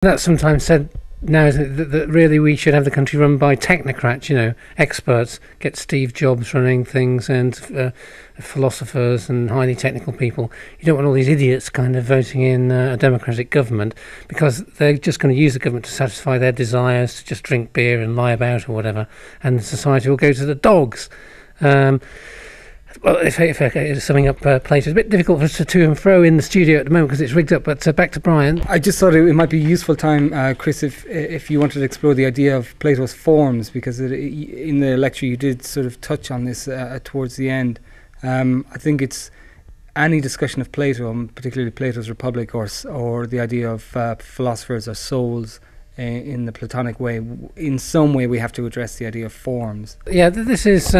That's sometimes said now, isn't it, that really we should have the country run by technocrats, experts, get Steve Jobs running things, and philosophers and highly technical people. You don't want all these idiots kind of voting in a democratic government, because they're just going to use the government to satisfy their desires to just drink beer and lie about or whatever, and society will go to the dogs. Well, if I summing up Plato, it's a bit difficult for us to and fro in the studio at the moment because it's rigged up, but back to Brian. I just thought it might be a useful time, Chris, if you wanted to explore the idea of Plato's forms, because in the lecture you did sort of touch on this towards the end. I think it's any discussion of Plato, and particularly Plato's Republic, or the idea of philosophers or souls in the Platonic way, in some way we have to address the idea of forms. Yeah, this is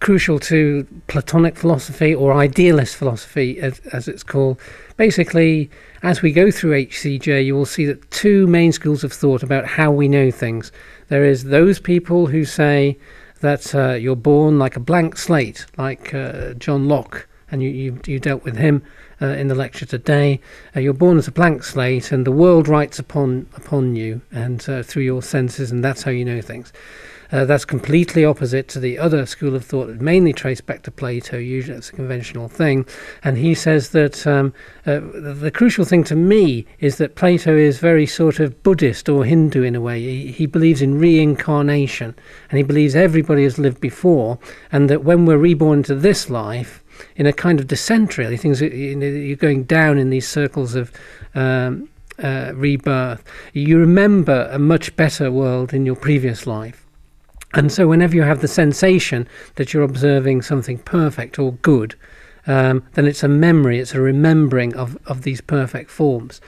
crucial to Platonic philosophy, or idealist philosophy as it's called. Basically, as we go through HCJ, you will see that two main schools of thought about how we know things. There is those people who say that you're born like a blank slate, like John Locke, and you dealt with him in the lecture today. You're born as a blank slate, and the world writes upon you and through your senses, and that's how you know things. That's completely opposite to the other school of thought that mainly traced back to Plato. Usually it's a conventional thing. And he says that the crucial thing to me is that Plato is very sort of Buddhist or Hindu in a way. He believes in reincarnation, and he believes everybody has lived before, and that when we're reborn into this life, in a kind of descent, really, things you're going down in these circles of rebirth. You remember a much better world in your previous life. And so whenever you have the sensation that you're observing something perfect or good, then it's a memory, it's a remembering of these perfect forms.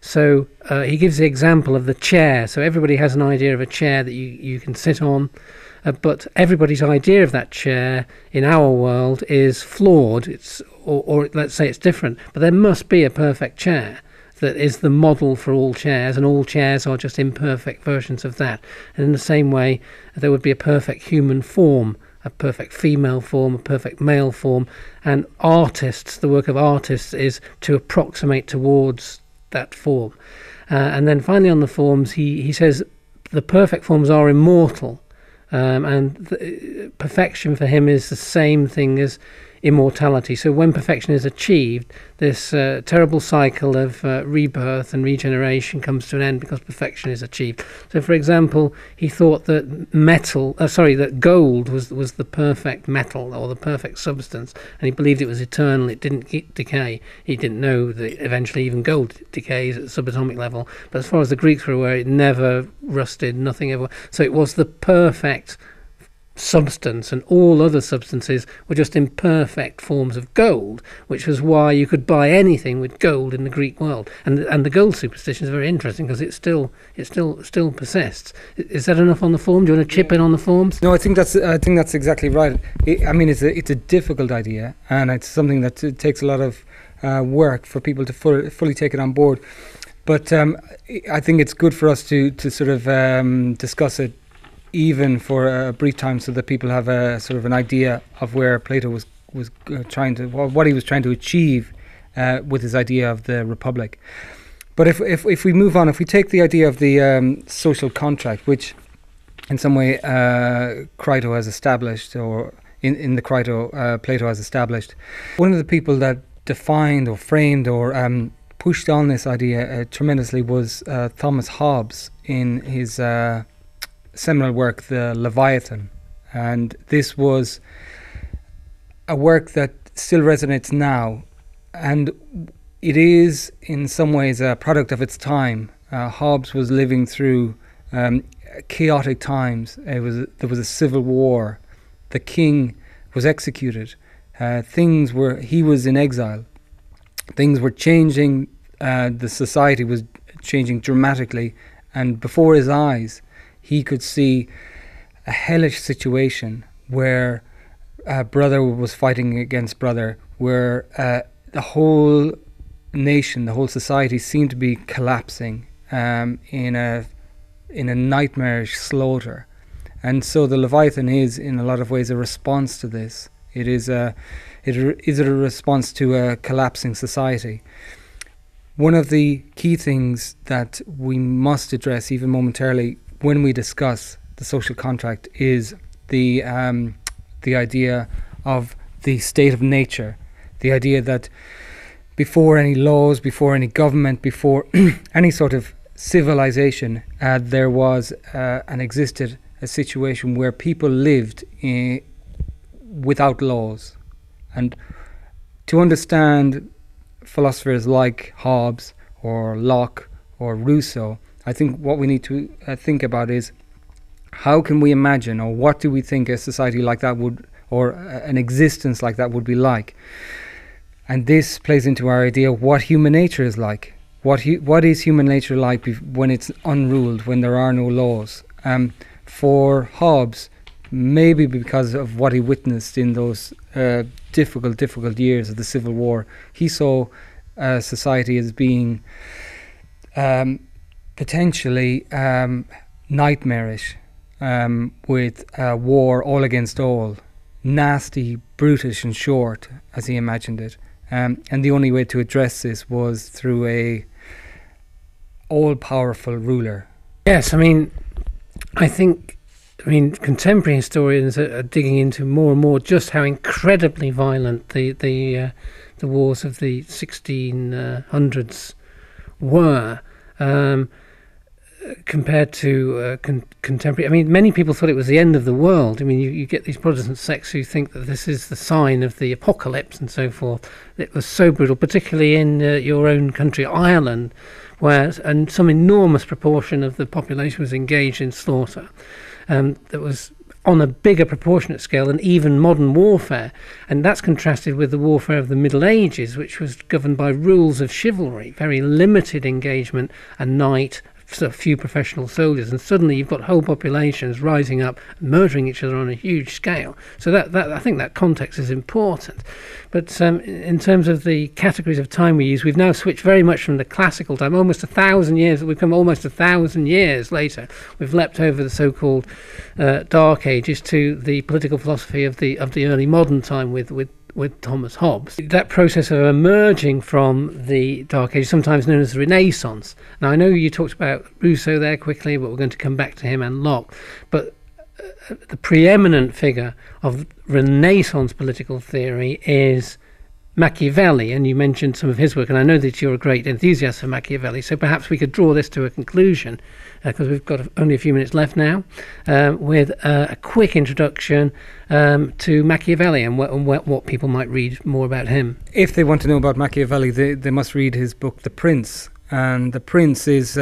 So he gives the example of the chair. So everybody has an idea of a chair that you can sit on, but everybody's idea of that chair in our world is flawed, or let's say it's different, but there must be a perfect chair that is the model for all chairs, and all chairs are just imperfect versions of that. And in the same way, there would be a perfect human form, a perfect female form, a perfect male form, and artists, the work of artists is to approximate towards that form. And then finally on the forms, he says the perfect forms are immortal, and perfection for him is the same thing as immortality. So when perfection is achieved, this terrible cycle of rebirth and regeneration comes to an end because perfection is achieved. So, for example, he thought that that gold was the perfect metal or the perfect substance, and he believed it was eternal. It didn't decay. He didn't know that eventually even gold decays at the subatomic level. But as far as the Greeks were aware, it never rusted. Nothing ever. So it was the perfect substance, and all other substances were just imperfect forms of gold, which was why you could buy anything with gold in the Greek world. And the gold superstition is very interesting because it still persists. Is that enough on the form? Do you want to chip in on the forms? No, I think that's exactly right. It's a difficult idea, and it's something that takes a lot of work for people to fully take it on board. But I think it's good for us to sort of discuss it even for a brief time, so that people have a sort of an idea of where Plato was trying to, what he was trying to achieve with his idea of the Republic. But if we move on, if we take the idea of the social contract, which in some way Crito has established, or in the Crito Plato has established, one of the people that defined or framed or pushed on this idea tremendously was Thomas Hobbes in his seminal work, The Leviathan. And this was a work that still resonates now, and it is in some ways a product of its time. Hobbes was living through chaotic times. There was a civil war. The king was executed. He was in exile. Things were changing. The society was changing dramatically, and before his eyes he could see a hellish situation where brother was fighting against brother, where the whole nation, the whole society seemed to be collapsing in a nightmarish slaughter. And so the Leviathan is, in a lot of ways, a response to this. It is a response to a collapsing society. one of the key things that we must address even momentarily when we discuss the social contract is the idea of the state of nature, the idea that before any laws, before any government, before any sort of civilization, there was and existed a situation where people lived without laws. And to understand philosophers like Hobbes or Locke or Rousseau, I think what we need to think about is how can we imagine, or what do we think a society like that would, or an existence like that would be like? And this plays into our idea of what human nature is like. What is human nature like when it's unruled, when there are no laws? For Hobbes, maybe because of what he witnessed in those difficult years of the Civil War, he saw society as being potentially nightmarish, with war all against all, nasty, brutish and short, as he imagined it. And the only way to address this was through a all-powerful ruler. Yes, I think contemporary historians are digging into more and more just how incredibly violent the wars of the 1600s were, compared to contemporary. Many people thought it was the end of the world. You get these Protestant sects who think that this is the sign of the apocalypse and so forth. It was so brutal, particularly in your own country, Ireland, where and some enormous proportion of the population was engaged in slaughter. That was on a bigger proportionate scale than even modern warfare, and that's contrasted with the warfare of the Middle Ages, which was governed by rules of chivalry, very limited engagement, a knight, a few professional soldiers, and suddenly you've got whole populations rising up, murdering each other on a huge scale. So that I think that context is important. But in terms of the categories of time we use, we've now switched very much from the classical time, almost 1,000 years. We've come almost 1,000 years later. We've leapt over the so-called Dark Ages to the political philosophy of the early modern time with Thomas Hobbes. That process of emerging from the Dark Ages, sometimes known as the Renaissance. Now, I know you talked about Rousseau there quickly, but we're going to come back to him and Locke. But the preeminent figure of Renaissance political theory is Machiavelli, and you mentioned some of his work, and I know that you're a great enthusiast for Machiavelli, so perhaps we could draw this to a conclusion, because we've got only a few minutes left now, with a quick introduction to Machiavelli and what people might read more about him. If they want to know about Machiavelli, they must read his book, The Prince. And The Prince is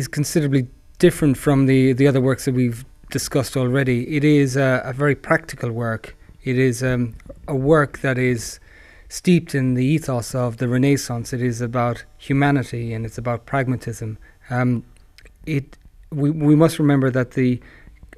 considerably different from the other works that we've discussed already. It is a very practical work. It is a work that is steeped in the ethos of the Renaissance. It is about humanity and it's about pragmatism. We must remember that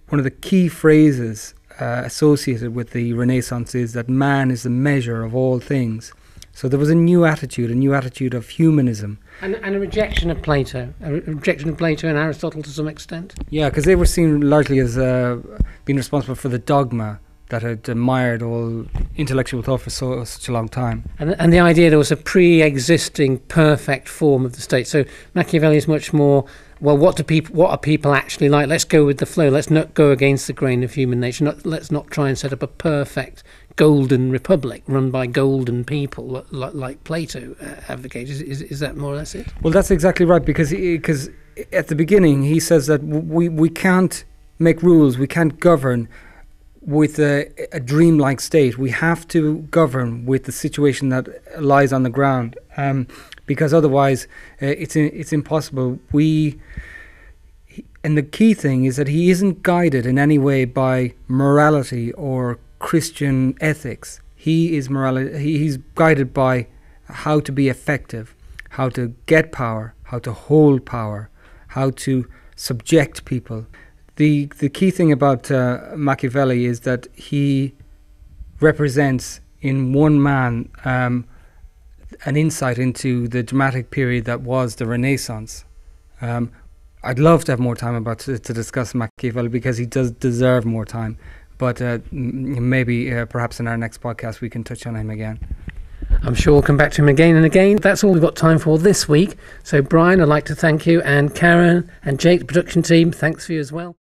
one of the key phrases associated with the Renaissance is that man is the measure of all things. So there was a new attitude of humanism. And a rejection of Plato, and Aristotle to some extent. Yeah, because they were seen largely as being responsible for the dogma that had mired all intellectual thought for such a long time. And the idea there was a pre-existing perfect form of the state. So Machiavelli is much more, well, what are people actually like? Let's go with the flow. Let's not go against the grain of human nature. Let's not try and set up a perfect golden republic run by golden people like Plato advocates. Is that more or less it? Well, that's exactly right, because at the beginning he says that we can't make rules, we can't govern with a dreamlike state. We have to govern with the situation that lies on the ground, because otherwise it's impossible. And the key thing is that he isn't guided in any way by morality or Christian ethics. He's guided by how to be effective, how to get power, how to hold power, how to subject people. The key thing about Machiavelli is that he represents in one man an insight into the dramatic period that was the Renaissance. I'd love to have more time to discuss Machiavelli, because he does deserve more time. But maybe perhaps in our next podcast we can touch on him again. I'm sure we'll come back to him again and again. That's all we've got time for this week. So Brian, I'd like to thank you, and Karen and Jake, the production team, thanks for you as well.